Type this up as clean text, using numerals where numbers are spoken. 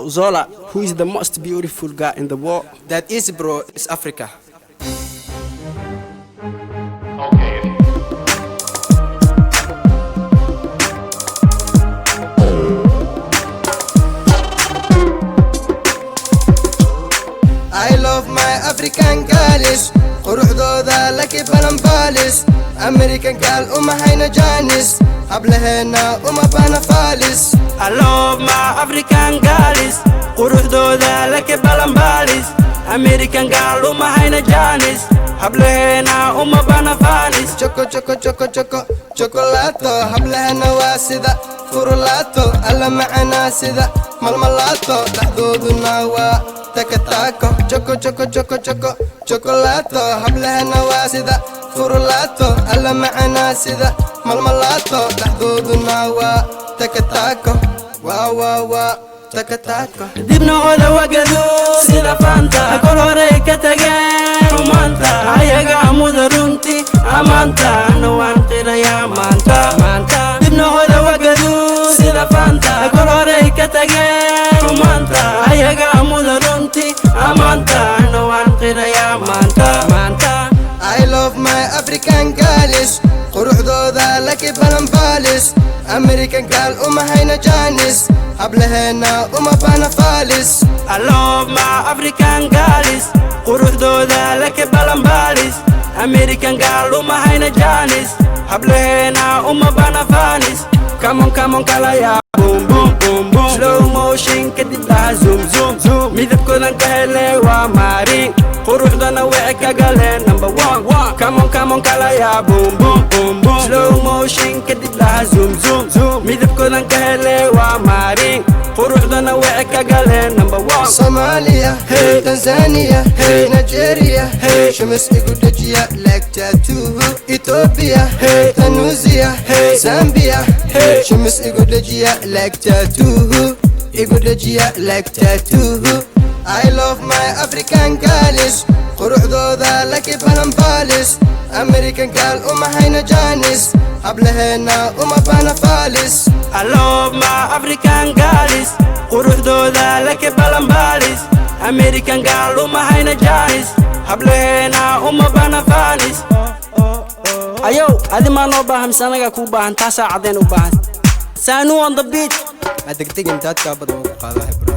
Zola, who is the most beautiful guy in the world? That is, bro, it's Africa. Okay. I love my African girls. quruxdooda laki balan balis. American girl hayna janis. Hablaheena bana falis. I love my African girls. quruxdooda laki balan balis. American girl hayna janis. Hablaheena bana falis. Choco choco choco choco chocolato. Hablaheena waa sida furulato. Alla macana sida malmalato. Dhaxdooduna waa takatako. Choco choco choco choco chocolato. Hablaheena waa sida furulato. Alla macana sida malmalato. Dhaxdooduna waa takatako. Waa waa waa takatako. dibna oda wagadu sida fanta kol hore ka tageen maanta ayaga muda runti amanta waan qiraya maanta dibna oda wagadu sida fanta kol hore ka tageen maanta ayaga muda runti amanta waan qiraya maanta I love my African girls. quruxdooda laki balan balis. American girl hayna janis. Hablaheena bana falis. I love my African girls. quruxdooda laki balan balis. American girl hayna janis. Hablaheena bana falis. Come on kalaya boom boom boom boom. Slow motion kadib daha zoom zoom zoom. midabkoodan ka hele waa maari. quruxdana way ka galeen number 1 Come on kalaya boom boom boom boom. Slow motion kadib daha zoom zoom zoom. midabkoodan ka hele waa maari. quruxdana way ka galeen number 1 Somalia, hey, Tanzania, hey, Nigeria, hey, Shamas igudajiya like tattoo. Ethiopia, hey, Tunisia, hey, Zambia, hey, Shamas igudajiya like tattoo. Igudajiya like tattoo. I love my African girls. quruxdooda laki balan balis. American girl hayna janis. Hablaheena bana falis. I love my African girls. quruxdooda laki balan balis. American girl hayna janis. Hablaheena bana falis. Ayo, adi ma noo baahan sanaga ku baahan taasa cadeen u baahan. Saanu on the beat. Adagtagin dadka badan ugu qaadahay bro.